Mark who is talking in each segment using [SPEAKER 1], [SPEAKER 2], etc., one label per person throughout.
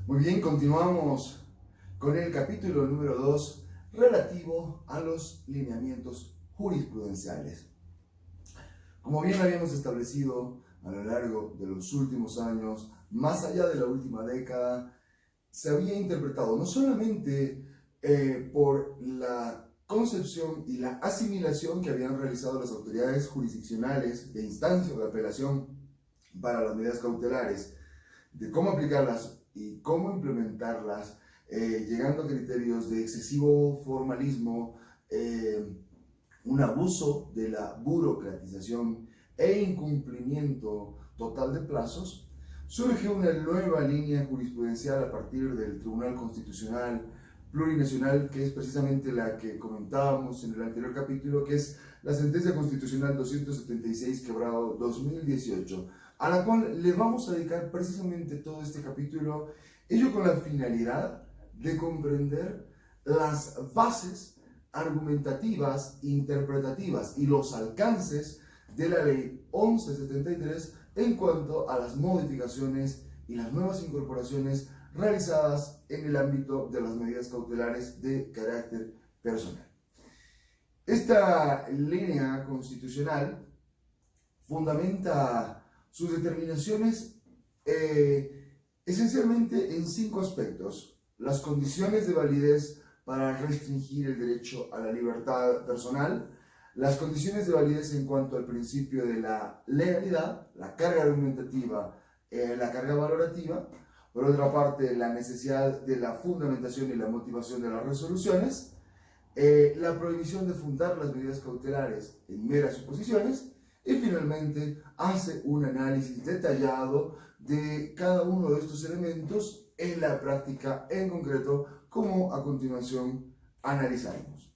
[SPEAKER 1] Muy bien, continuamos con el capítulo número 2 relativo a los lineamientos jurisprudenciales. Como bien habíamos establecido a lo largo de los últimos años, más allá de la última década, se había interpretado no solamente por la concepción y la asimilación que habían realizado las autoridades jurisdiccionales de instancia o de apelación para las medidas cautelares, de cómo aplicarlas y cómo implementarlas, llegando a criterios de excesivo formalismo, un abuso de la burocratización e incumplimiento total de plazos, surge una nueva línea jurisprudencial a partir del Tribunal Constitucional Plurinacional, que es precisamente la que comentábamos en el anterior capítulo, que es la Sentencia Constitucional 276/2018, a la cual le vamos a dedicar precisamente todo este capítulo, ello con la finalidad de comprender las bases argumentativas, interpretativas y los alcances de la Ley 1173 en cuanto a las modificaciones y las nuevas incorporaciones realizadas en el ámbito de las medidas cautelares de carácter personal. Esta línea constitucional fundamenta sus determinaciones esencialmente en 5 aspectos: las condiciones de validez para restringir el derecho a la libertad personal, las condiciones de validez en cuanto al principio de la legalidad, la carga argumentativa, la carga valorativa, por otra parte la necesidad de la fundamentación y la motivación de las resoluciones, la prohibición de fundar las medidas cautelares en meras suposiciones, y finalmente hace un análisis detallado de cada uno de estos elementos en la práctica en concreto, como a continuación analizaremos.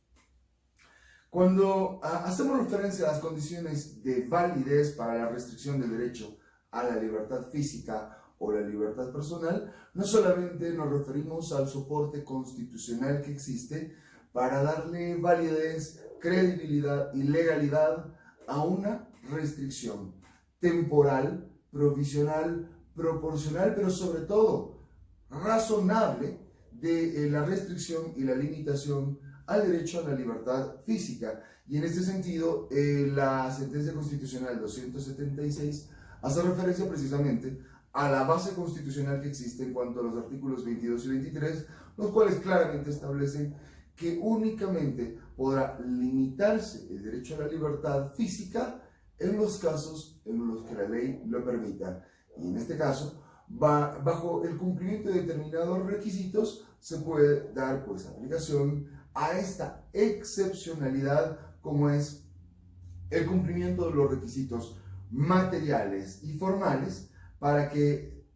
[SPEAKER 1] Cuando hacemos referencia a las condiciones de validez para la restricción del derecho a la libertad física o la libertad personal, no solamente nos referimos al soporte constitucional que existe para darle validez, credibilidad y legalidad a una restricción temporal, provisional, proporcional, pero sobre todo razonable de la restricción y la limitación al derecho a la libertad física. Y en este sentido, la sentencia constitucional 276 hace referencia precisamente a la base constitucional que existe en cuanto a los artículos 22 y 23, los cuales claramente establecen que únicamente podrá limitarse el derecho a la libertad física en los casos en los que la ley lo permita. Y en este caso, bajo el cumplimiento de determinados requisitos, se puede dar aplicación a esta excepcionalidad, como es el cumplimiento de los requisitos materiales y formales para que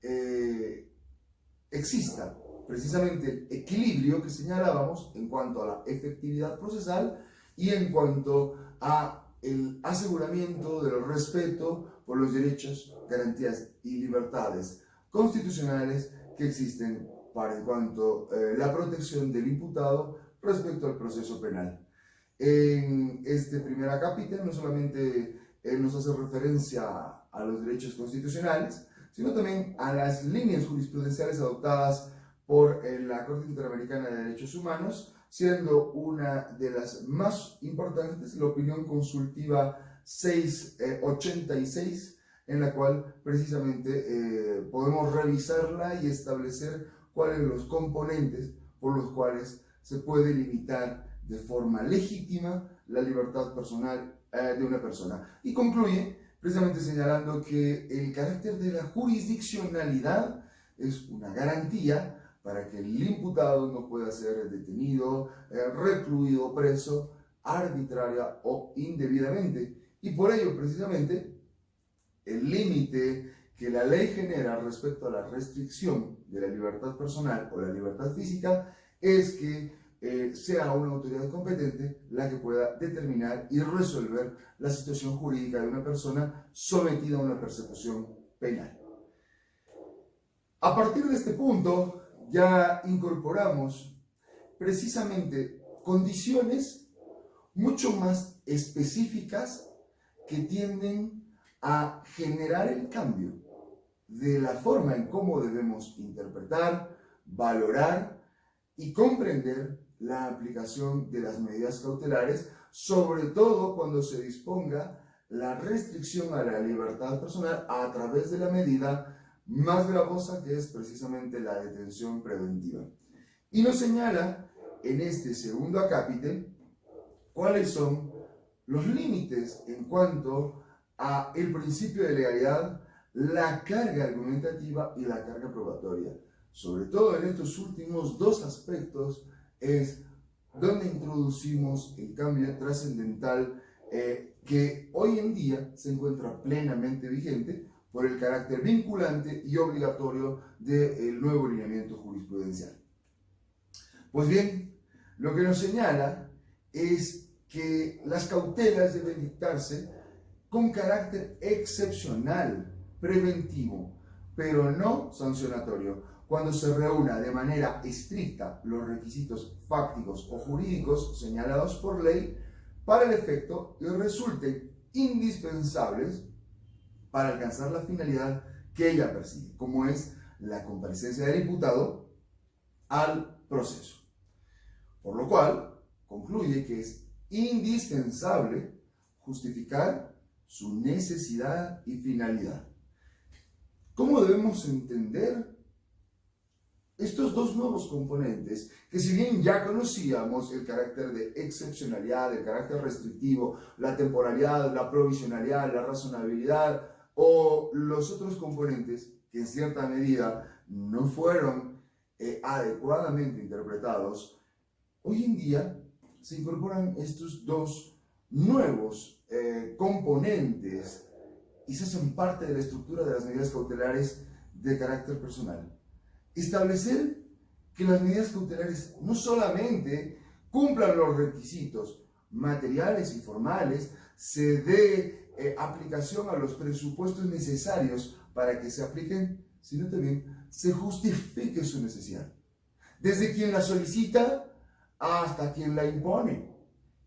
[SPEAKER 1] exista precisamente el equilibrio que señalábamos en cuanto a la efectividad procesal y en cuanto a el aseguramiento del respeto por los derechos, garantías y libertades constitucionales que existen para en cuanto a la protección del imputado respecto al proceso penal. En este primer acápite no solamente nos hace referencia a los derechos constitucionales, sino también a las líneas jurisprudenciales adoptadas por la Corte Interamericana de Derechos Humanos, siendo una de las más importantes la opinión consultiva 686, en la cual precisamente podemos revisarla y establecer cuáles son los componentes por los cuales se puede limitar de forma legítima la libertad personal de una persona. Y concluye precisamente señalando que el carácter de la jurisdiccionalidad es una garantía para que el imputado no pueda ser detenido, recluido, preso, arbitraria o indebidamente. Y por ello, precisamente, el límite que la ley genera respecto a la restricción de la libertad personal o la libertad física es que sea una autoridad competente la que pueda determinar y resolver la situación jurídica de una persona sometida a una persecución penal. A partir de este punto, ya incorporamos precisamente condiciones mucho más específicas que tienden a generar el cambio de la forma en cómo debemos interpretar, valorar y comprender la aplicación de las medidas cautelares, sobre todo cuando se disponga la restricción a la libertad personal a través de la medida más gravosa, que es precisamente la detención preventiva. Y nos señala en este segundo acápite cuáles son los límites en cuanto a el principio de legalidad, la carga argumentativa y la carga probatoria. Sobre todo en estos últimos dos aspectos es donde introducimos el cambio trascendental que hoy en día se encuentra plenamente vigente por el carácter vinculante y obligatorio del nuevo lineamiento jurisprudencial. Pues bien, lo que nos señala es que las cautelas deben dictarse con carácter excepcional, preventivo, pero no sancionatorio, cuando se reúna de manera estricta los requisitos fácticos o jurídicos señalados por ley para el efecto y resulten indispensables para alcanzar la finalidad que ella persigue, como es la comparecencia del imputado al proceso. Por lo cual, concluye que es indispensable justificar su necesidad y finalidad. ¿Cómo debemos entender estos dos nuevos componentes, que si bien ya conocíamos el carácter de excepcionalidad, el carácter restrictivo, la temporalidad, la provisionalidad, la razonabilidad o los otros componentes que en cierta medida no fueron adecuadamente interpretados, hoy en día se incorporan estos dos nuevos componentes y se hacen parte de la estructura de las medidas cautelares de carácter personal. Establecer que las medidas cautelares no solamente cumplan los requisitos materiales y formales, se dé aplicación a los presupuestos necesarios para que se apliquen, sino también se justifique su necesidad, desde quien la solicita hasta quien la impone.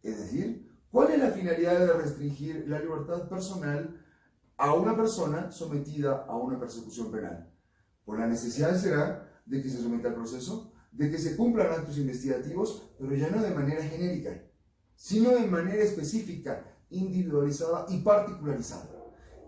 [SPEAKER 1] Es decir, ¿cuál es la finalidad de restringir la libertad personal a una persona sometida a una persecución penal? Por la necesidad será de que se someta al proceso, de que se cumplan actos investigativos, pero ya no de manera genérica, sino de manera específica, individualizada y particularizada.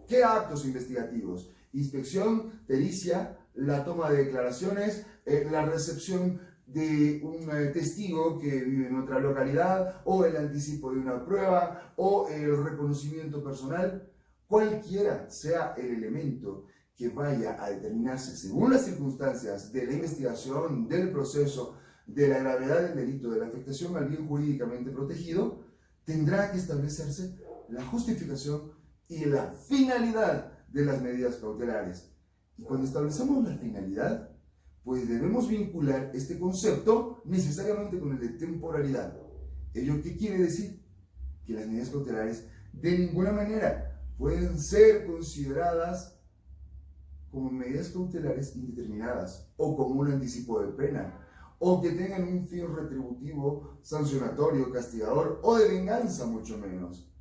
[SPEAKER 1] ¿Qué actos investigativos? Inspección, pericia, la toma de declaraciones, la recepción de un testigo que vive en otra localidad, o el anticipo de una prueba, o el reconocimiento personal. Cualquiera sea el elemento que vaya a determinarse según las circunstancias de la investigación, del proceso, de la gravedad del delito, de la afectación al bien jurídicamente protegido, tendrá que establecerse la justificación y la finalidad de las medidas cautelares. Y cuando establecemos la finalidad, pues debemos vincular este concepto necesariamente con el de temporalidad. ¿Ello qué quiere decir? Que las medidas cautelares de ninguna manera pueden ser consideradas como medidas cautelares indeterminadas o como un anticipo de pena o que tengan un fin retributivo, sancionatorio, castigador o de venganza, mucho menos.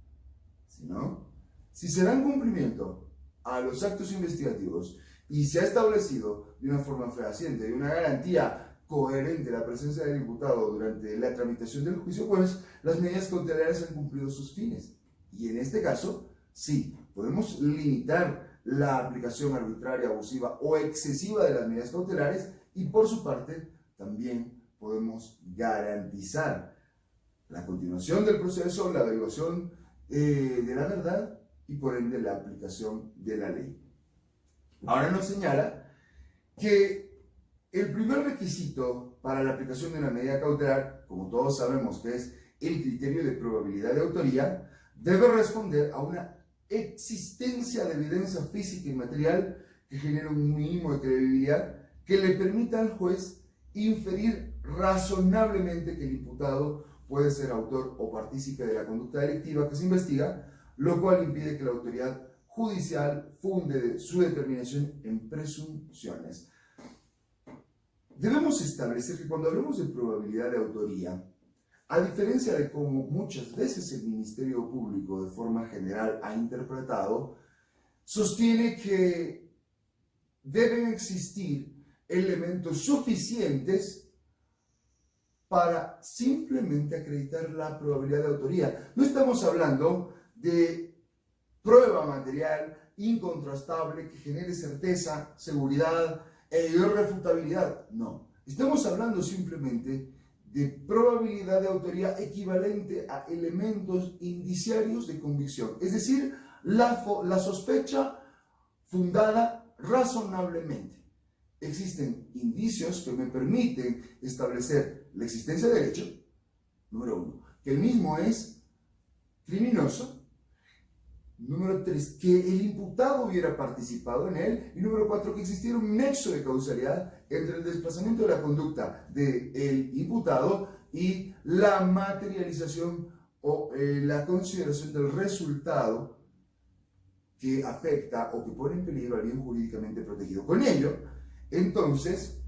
[SPEAKER 1] Sino, si se dan cumplimiento a los actos investigativos y se ha establecido de una forma fehaciente, de una garantía coherente la presencia del imputado durante la tramitación del juicio, pues las medidas cautelares han cumplido sus fines. Y en este caso, sí, podemos limitar la aplicación arbitraria, abusiva o excesiva de las medidas cautelares y por su parte también podemos garantizar la continuación del proceso, la averiguación de la verdad y por ende la aplicación de la ley. Ahora nos señala que el primer requisito para la aplicación de una medida cautelar, como todos sabemos que es el criterio de probabilidad de autoría, debe responder a una existencia de evidencia física y material que genere un mínimo de credibilidad que le permita al juez inferir razonablemente que el imputado puede ser autor o partícipe de la conducta delictiva que se investiga, lo cual impide que la autoridad judicial funde su determinación en presunciones. Debemos establecer que cuando hablamos de probabilidad de autoría, a diferencia de cómo muchas veces el Ministerio Público de forma general ha interpretado, sostiene que deben existir elementos suficientes para simplemente acreditar la probabilidad de autoría. No estamos hablando de prueba material incontrastable que genere certeza, seguridad e irrefutabilidad. No, estamos hablando simplemente de probabilidad de autoría equivalente a elementos indiciarios de convicción, es decir, la sospecha fundada razonablemente. Existen indicios que me permiten establecer la existencia del hecho, número 1, que el mismo es criminoso, número 3, que el imputado hubiera participado en él, y número 4, que existiera un nexo de causalidad entre el desplazamiento de la conducta del imputado y la materialización o la consideración del resultado que afecta o que pone en peligro al bien jurídicamente protegido. Con ello, entonces,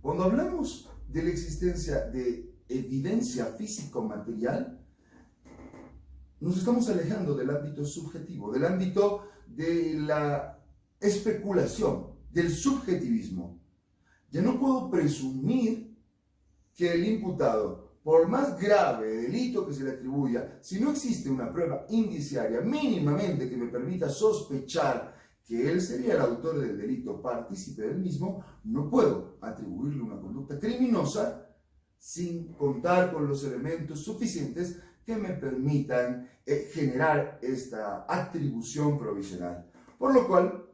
[SPEAKER 1] cuando hablamos de la existencia de evidencia físico-material, nos estamos alejando del ámbito subjetivo, del ámbito de la especulación, del subjetivismo. Ya no puedo presumir que el imputado, por más grave delito que se le atribuya, si no existe una prueba indiciaria mínimamente que me permita sospechar que él sería el autor del delito, partícipe del mismo, no puedo atribuirle una conducta criminosa sin contar con los elementos suficientes que me permitan generar esta atribución provisional. Por lo cual,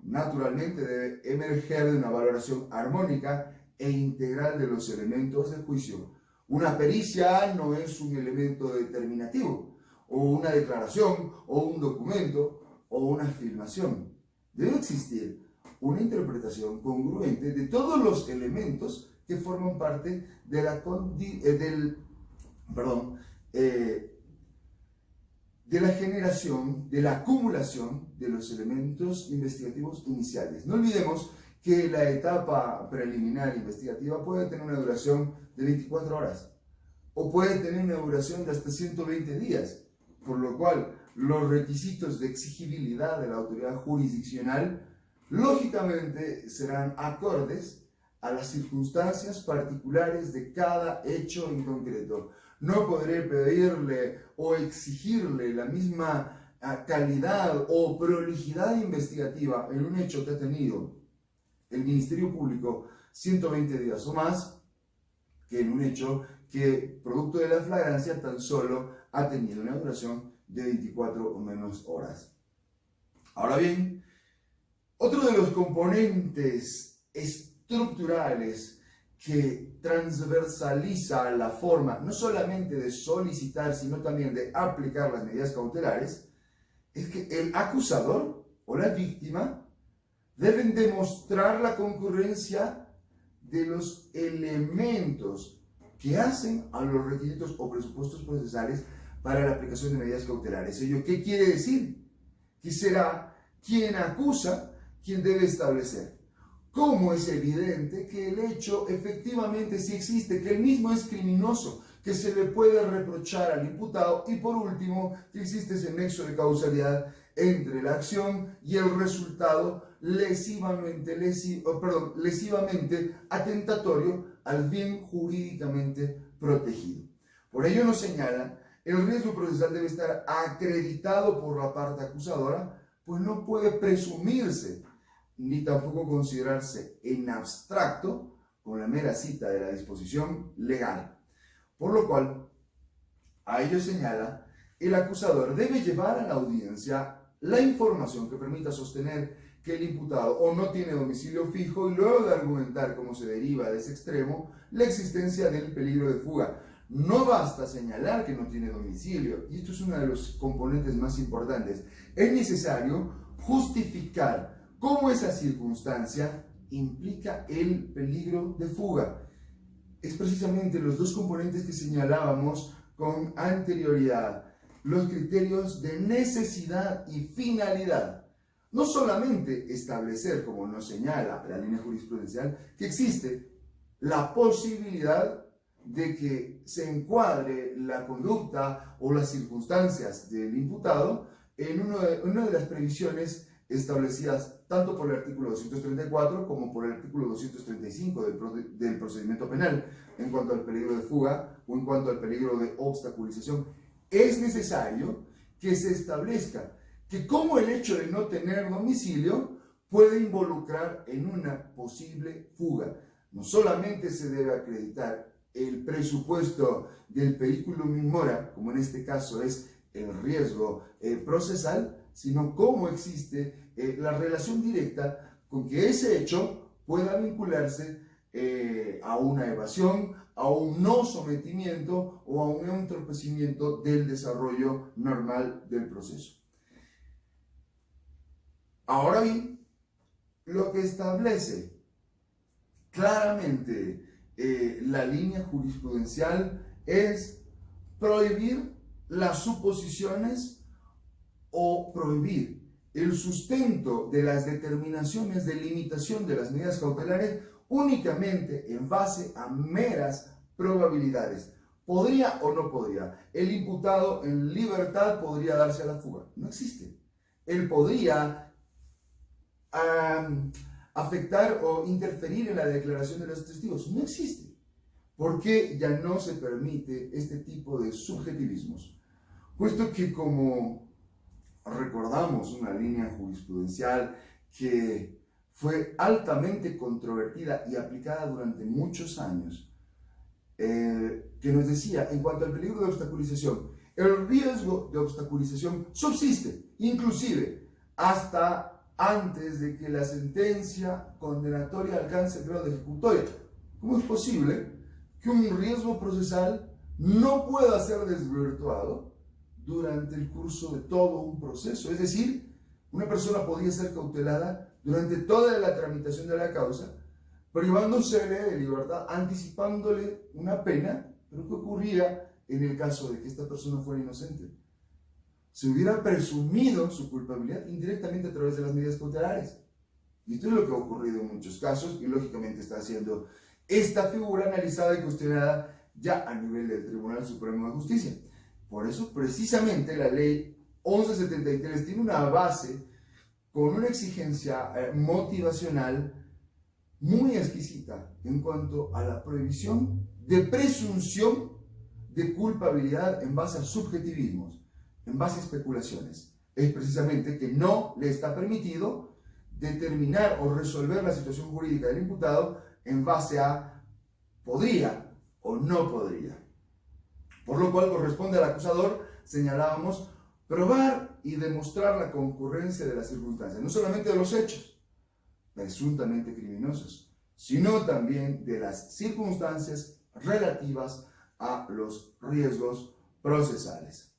[SPEAKER 1] naturalmente debe emerger de una valoración armónica e integral de los elementos del juicio. Una pericia no es un elemento determinativo, o una declaración, o un documento, o una afirmación. Debe existir una interpretación congruente de todos los elementos que forman parte de la generación, de la acumulación de los elementos investigativos iniciales. No olvidemos que la etapa preliminar investigativa puede tener una duración de 24 horas o puede tener una duración de hasta 120 días, por lo cual los requisitos de exigibilidad de la autoridad jurisdiccional lógicamente serán acordes a las circunstancias particulares de cada hecho en concreto. No podré pedirle o exigirle la misma calidad o prolijidad investigativa en un hecho que ha tenido el Ministerio Público 120 días o más que en un hecho que, producto de la flagrancia, tan solo ha tenido una duración de 24 o menos horas. Ahora bien, otro de los componentes estructurales que transversaliza la forma no solamente de solicitar, sino también de aplicar las medidas cautelares, es que el acusador o la víctima deben demostrar la concurrencia de los elementos que hacen a los requisitos o presupuestos procesales para la aplicación de medidas cautelares. ¿Ello qué quiere decir? Que será quien acusa quien debe establecer cómo es evidente que el hecho efectivamente sí existe, que el mismo es criminoso, que se le puede reprochar al imputado y por último que existe ese nexo de causalidad entre la acción y el resultado lesivamente atentatorio al bien jurídicamente protegido. Por ello nos señala, el riesgo procesal debe estar acreditado por la parte acusadora, pues no puede presumirse ni tampoco considerarse en abstracto con la mera cita de la disposición legal. Por lo cual, a ello señala, el acusador debe llevar a la audiencia la información que permita sostener que el imputado o no tiene domicilio fijo y luego de argumentar cómo se deriva de ese extremo la existencia del peligro de fuga. No basta señalar que no tiene domicilio, y esto es uno de los componentes más importantes. Es necesario justificar cómo esa circunstancia implica el peligro de fuga. Es precisamente los dos componentes que señalábamos con anterioridad, los criterios de necesidad y finalidad. No solamente establecer, como nos señala la línea jurisprudencial, que existe la posibilidad de que se encuadre la conducta o las circunstancias del imputado en una de las previsiones establecidas tanto por el artículo 234 como por el artículo 235 del procedimiento penal en cuanto al peligro de fuga o en cuanto al peligro de obstaculización. Es necesario que se establezca que como el hecho de no tener domicilio puede involucrar en una posible fuga. No solamente se debe acreditar el presupuesto del periculum in mora, como en este caso es el riesgo procesal, sino cómo existe la relación directa con que ese hecho pueda vincularse a una evasión, a un no sometimiento o a un entorpecimiento del desarrollo normal del proceso. Ahora bien, lo que establece claramente la línea jurisprudencial es prohibir las suposiciones o prohibir el sustento de las determinaciones de limitación de las medidas cautelares únicamente en base a meras probabilidades. ¿Podría o no podría? El imputado en libertad podría darse a la fuga. No existe. Él podría afectar o interferir en la declaración de los testigos. No existe. Porque ya no se permite este tipo de subjetivismos. Puesto que, como recordamos, una línea jurisprudencial que fue altamente controvertida y aplicada durante muchos años, que nos decía, en cuanto al peligro de obstaculización, el riesgo de obstaculización subsiste, inclusive hasta antes de que la sentencia condenatoria alcance el grado de ejecutoria. ¿Cómo es posible que un riesgo procesal no pueda ser desvirtuado durante el curso de todo un proceso? Es decir, una persona podía ser cautelada durante toda la tramitación de la causa, privándosele de libertad, anticipándole una pena. Pero ¿qué ocurría en el caso de que esta persona fuera inocente? Se hubiera presumido su culpabilidad indirectamente a través de las medidas cautelares. Y esto es lo que ha ocurrido en muchos casos y lógicamente está siendo esta figura analizada y cuestionada ya a nivel del Tribunal Supremo de Justicia. Por eso, precisamente, la ley 1173 tiene una base con una exigencia motivacional muy exquisita en cuanto a la prohibición de presunción de culpabilidad en base a subjetivismos, en base a especulaciones. Es precisamente que no le está permitido determinar o resolver la situación jurídica del imputado en base a podría o no podría. Por lo cual corresponde al acusador, señalábamos, probar y demostrar la concurrencia de las circunstancias, no solamente de los hechos presuntamente criminosos, sino también de las circunstancias relativas a los riesgos procesales.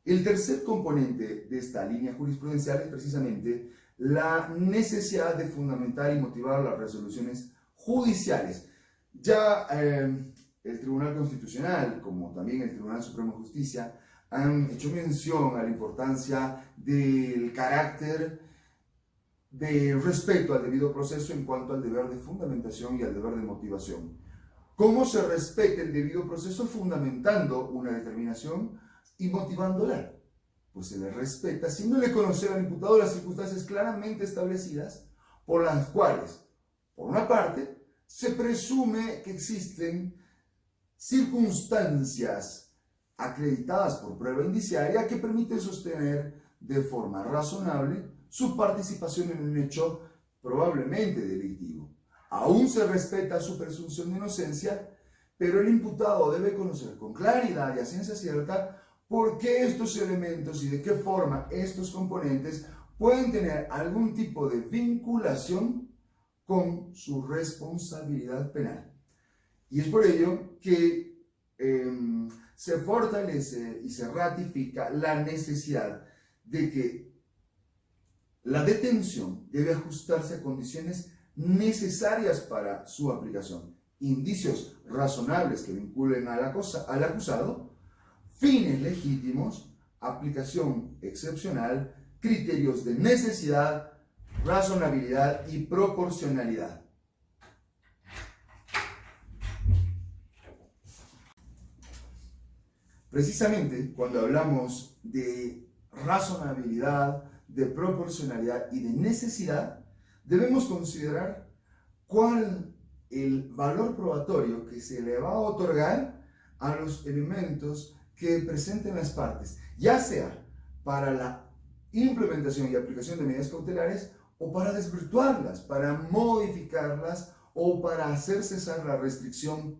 [SPEAKER 1] El tercer componente de esta línea jurisprudencial es precisamente la necesidad de fundamentar y motivar las resoluciones judiciales. Ya el Tribunal Constitucional, como también el Tribunal Supremo de Justicia, han hecho mención a la importancia del carácter de respeto al debido proceso en cuanto al deber de fundamentación y al deber de motivación. ¿Cómo se respeta el debido proceso? Fundamentando una determinación y motivándola. Pues se le respeta haciéndole conocer al imputado las circunstancias claramente establecidas por las cuales, por una parte, se presume que existen circunstancias acreditadas por prueba indiciaria que permiten sostener de forma razonable su participación en un hecho probablemente delictivo. Aún se respeta su presunción de inocencia, pero el imputado debe conocer con claridad y a ciencia cierta por qué estos elementos y de qué forma estos componentes pueden tener algún tipo de vinculación con su responsabilidad penal. Y es por ello que se fortalece y se ratifica la necesidad de que la detención debe ajustarse a condiciones necesarias para su aplicación, indicios razonables que vinculen al acusado, fines legítimos, aplicación excepcional, criterios de necesidad, razonabilidad y proporcionalidad. Precisamente cuando hablamos de razonabilidad, de proporcionalidad y de necesidad, debemos considerar cuál el valor probatorio que se le va a otorgar a los elementos que presenten las partes, ya sea para la implementación y aplicación de medidas cautelares o para desvirtuarlas, para modificarlas o para hacer cesar la restricción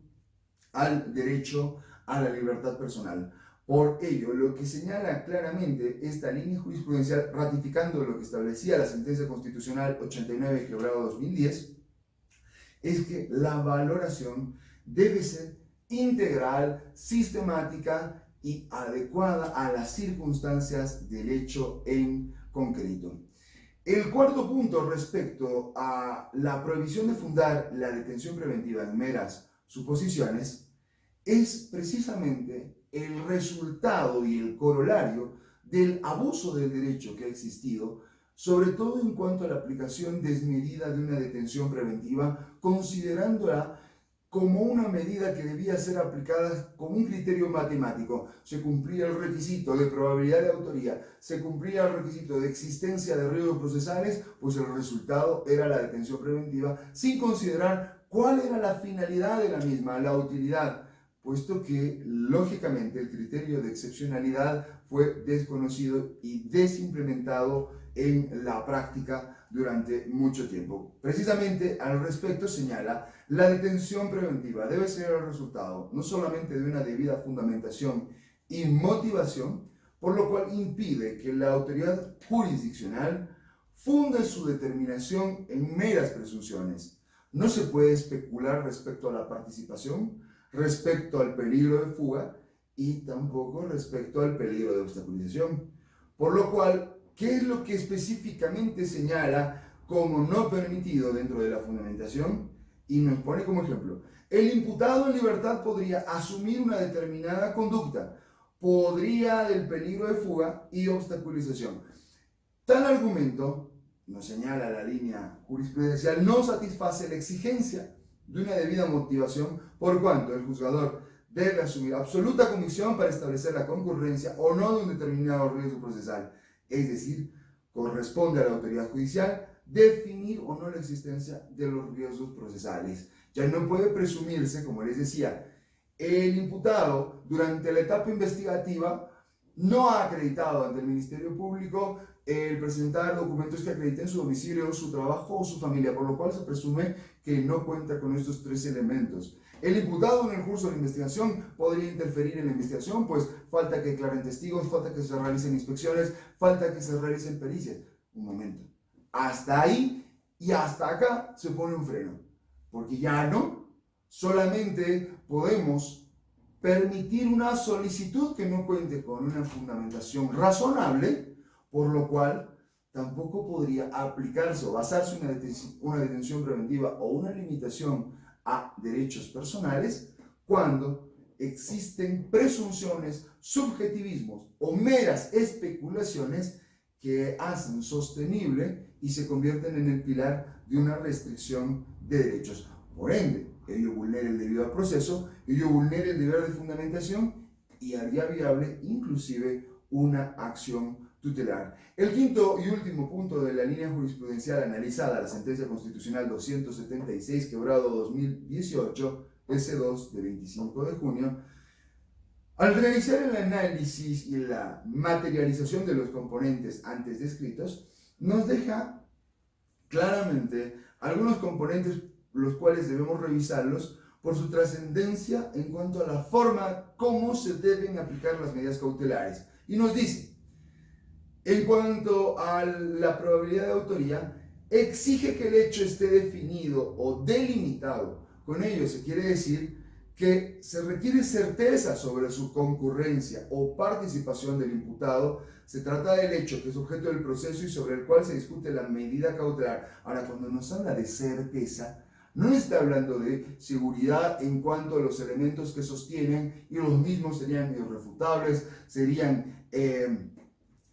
[SPEAKER 1] al derecho a la libertad personal. Por ello, lo que señala claramente esta línea jurisprudencial, ratificando lo que establecía la sentencia constitucional 89/2010, es que la valoración debe ser integral, sistemática y adecuada a las circunstancias del hecho en concreto. El cuarto punto respecto a la prohibición de fundar la detención preventiva en meras suposiciones es precisamente el resultado y el corolario del abuso del derecho que ha existido, sobre todo en cuanto a la aplicación desmedida de una detención preventiva, considerándola como una medida que debía ser aplicada con un criterio matemático. Se cumplía el requisito de probabilidad de autoría, se cumplía el requisito de existencia de riesgos procesales, pues el resultado era la detención preventiva, sin considerar cuál era la finalidad de la misma, la utilidad, puesto que, lógicamente, el criterio de excepcionalidad fue desconocido y desimplementado en la práctica durante mucho tiempo. Precisamente al respecto señala, la detención preventiva debe ser el resultado no solamente de una debida fundamentación y motivación, por lo cual impide que la autoridad jurisdiccional funde su determinación en meras presunciones. No se puede especular respecto a la participación, respecto al peligro de fuga y tampoco respecto al peligro de obstaculización. Por lo cual, ¿qué es lo que específicamente señala como no permitido dentro de la fundamentación? Y nos pone como ejemplo, el imputado en libertad podría asumir una determinada conducta, podría del peligro de fuga y obstaculización. Tal argumento, nos señala la línea jurisprudencial, no satisface la exigencia de una debida motivación, por cuanto el juzgador debe asumir absoluta comisión para establecer la concurrencia o no de un determinado riesgo procesal. Es decir, corresponde a la autoridad judicial definir o no la existencia de los riesgos procesales. Ya no puede presumirse, como les decía, el imputado durante la etapa investigativa no ha acreditado ante el Ministerio Público el presentar documentos que acrediten su domicilio, su trabajo o su familia, por lo cual se presume que no cuenta con estos tres elementos. El imputado en el curso de la investigación podría interferir en la investigación, pues falta que declaren testigos, falta que se realicen inspecciones, falta que se realicen pericias. Un momento. Hasta ahí y hasta acá se pone un freno, porque ya no solamente podemos permitir una solicitud que no cuente con una fundamentación razonable, por lo cual tampoco podría aplicarse o basarse una detención preventiva o una limitación a derechos personales cuando existen presunciones, subjetivismos o meras especulaciones que hacen sostenible y se convierten en el pilar de una restricción de derechos. Por ende, ello vulnera el debido al proceso, ello vulnera el deber de fundamentación y haría viable inclusive una acción tutelar. El quinto y último punto de la línea jurisprudencial analizada, la sentencia constitucional 276/2018, S2 de 25 de junio, al realizar el análisis y la materialización de los componentes antes descritos, nos deja claramente algunos componentes los cuales debemos revisarlos por su trascendencia en cuanto a la forma como se deben aplicar las medidas cautelares. Y nos dice, en cuanto a la probabilidad de autoría, exige que el hecho esté definido o delimitado. Con ello se quiere decir que se requiere certeza sobre su concurrencia o participación del imputado. Se trata del hecho que es objeto del proceso y sobre el cual se discute la medida cautelar. Ahora, cuando nos habla de certeza, no está hablando de seguridad en cuanto a los elementos que sostienen y los mismos serían irrefutables, serían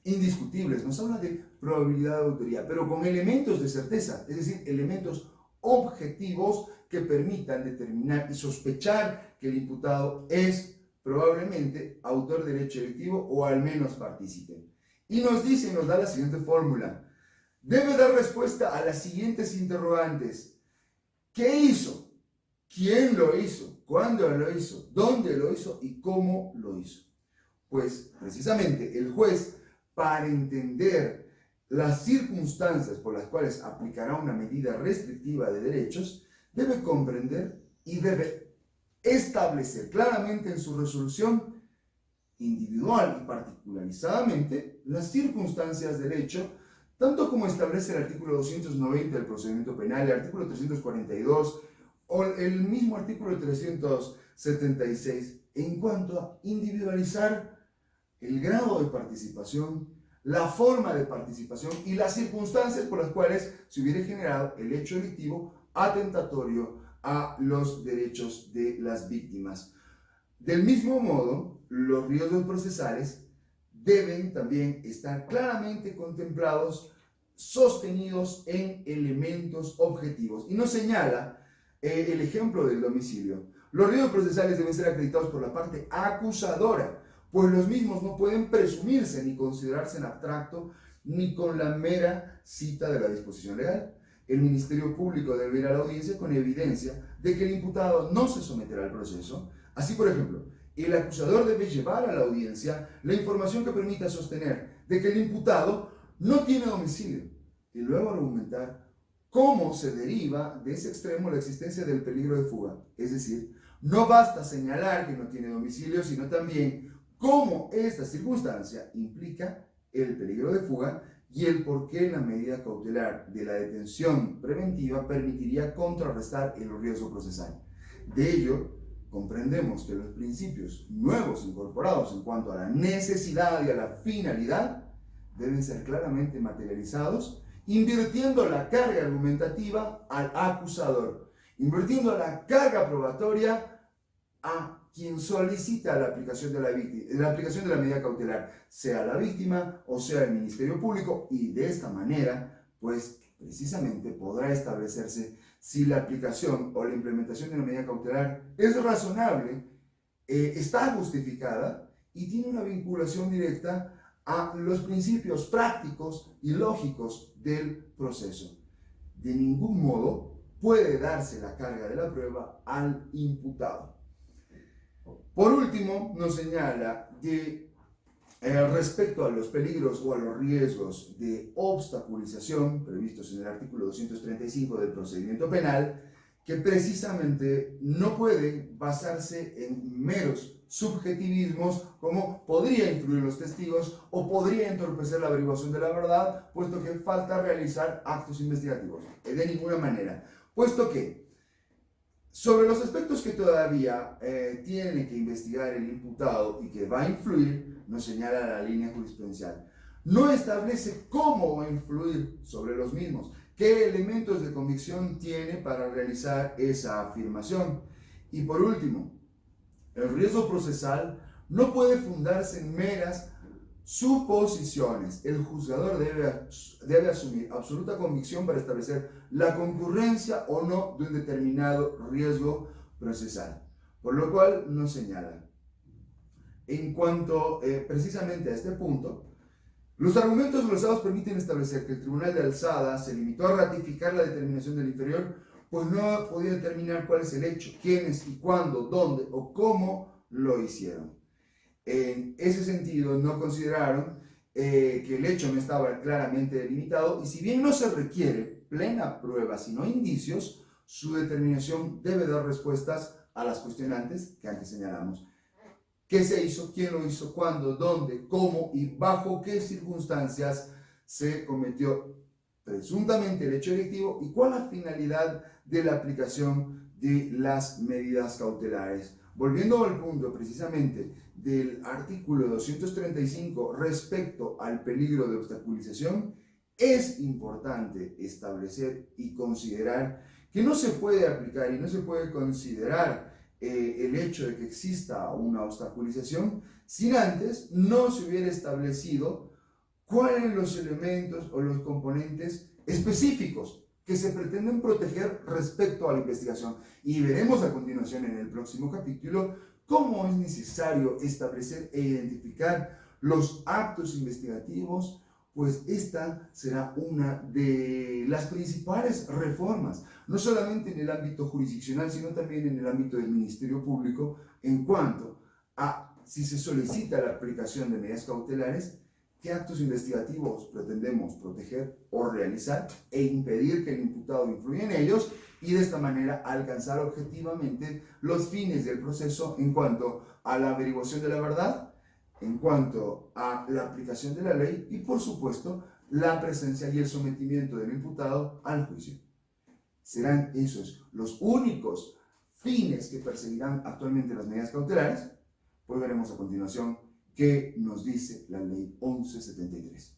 [SPEAKER 1] indiscutibles. Nos habla de probabilidad de autoría, pero con elementos de certeza, es decir, elementos objetivos que permitan determinar y sospechar que el imputado es probablemente autor del hecho delictivo o al menos partícipe. Y nos da la siguiente fórmula. Debe dar respuesta a las siguientes interrogantes. ¿Qué hizo? ¿Quién lo hizo? ¿Cuándo lo hizo? ¿Dónde lo hizo? ¿Y cómo lo hizo? Pues precisamente el juez, para entender las circunstancias por las cuales aplicará una medida restrictiva de derechos, debe comprender y debe establecer claramente en su resolución individual y particularizadamente las circunstancias del hecho, tanto como establece el artículo 290 del procedimiento penal, el artículo 342 o el mismo artículo 376, en cuanto a individualizar el grado de participación, la forma de participación y las circunstancias por las cuales se hubiera generado el hecho delictivo atentatorio a los derechos de las víctimas. Del mismo modo, los riesgos procesales deben también estar claramente contemplados, sostenidos en elementos objetivos. Y nos señala el ejemplo del domicilio. Los riesgos procesales deben ser acreditados por la parte acusadora, pues los mismos no pueden presumirse ni considerarse en abstracto ni con la mera cita de la disposición legal. El Ministerio Público debe ir a la audiencia con evidencia de que el imputado no se someterá al proceso. Así, por ejemplo, el acusador debe llevar a la audiencia la información que permita sostener de que el imputado no tiene domicilio y luego argumentar cómo se deriva de ese extremo la existencia del peligro de fuga. Es decir, no basta señalar que no tiene domicilio, sino también cómo esta circunstancia implica el peligro de fuga y el por qué la medida cautelar de la detención preventiva permitiría contrarrestar el riesgo procesal. De ello, comprendemos que los principios nuevos incorporados en cuanto a la necesidad y a la finalidad deben ser claramente materializados, invirtiendo la carga argumentativa al acusador, invirtiendo la carga probatoria a quien solicita la aplicación de la medida cautelar, sea la víctima o sea el Ministerio Público, y de esta manera, pues precisamente podrá establecerse si la aplicación o la implementación de una medida cautelar es razonable, está justificada y tiene una vinculación directa a los principios prácticos y lógicos del proceso. De ningún modo puede darse la carga de la prueba al imputado. Por último, nos señala que respecto a los peligros o a los riesgos de obstaculización previstos en el artículo 235 del procedimiento penal, que precisamente no pueden basarse en meros subjetivismos como podría influir los testigos o podría entorpecer la averiguación de la verdad, puesto que falta realizar actos investigativos. De ninguna manera. Puesto que sobre los aspectos que todavía tiene que investigar el imputado y que va a influir, nos señala la línea jurisprudencial. No establece cómo va a influir sobre los mismos, qué elementos de convicción tiene para realizar esa afirmación. Y por último, el riesgo procesal no puede fundarse en meras suposiciones. El juzgador debe asumir absoluta convicción para establecer la concurrencia o no de un determinado riesgo procesal. Por lo cual nos señala, en cuanto precisamente a este punto, los argumentos glosados permiten establecer que el Tribunal de Alzada se limitó a ratificar la determinación del inferior, pues no podía determinar cuál es el hecho, quiénes y cuándo, dónde o cómo lo hicieron. En ese sentido, no consideraron que el hecho no estaba claramente delimitado y si bien no se requiere plena prueba, sino indicios, su determinación debe dar respuestas a las cuestionantes que antes señalamos. ¿Qué se hizo? ¿Quién lo hizo? ¿Cuándo? ¿Dónde? ¿Cómo? ¿Y bajo qué circunstancias se cometió presuntamente el hecho delictivo? ¿Y cuál es la finalidad de la aplicación de las medidas cautelares? Volviendo al punto precisamente del artículo 235 respecto al peligro de obstaculización, es importante establecer y considerar que no se puede aplicar y no se puede considerar el hecho de que exista una obstaculización sin antes no se hubiera establecido cuáles son los elementos o los componentes específicos que se pretenden proteger respecto a la investigación. Y veremos a continuación en el próximo capítulo cómo es necesario establecer e identificar los actos investigativos, pues esta será una de las principales reformas, no solamente en el ámbito jurisdiccional, sino también en el ámbito del Ministerio Público, en cuanto a si se solicita la aplicación de medidas cautelares, qué actos investigativos pretendemos proteger o realizar e impedir que el imputado influya en ellos, y de esta manera alcanzar objetivamente los fines del proceso en cuanto a la averiguación de la verdad, en cuanto a la aplicación de la ley y, por supuesto, la presencia y el sometimiento del imputado al juicio. Serán esos los únicos fines que perseguirán actualmente las medidas cautelares. Pues veremos a continuación qué nos dice la ley 1173.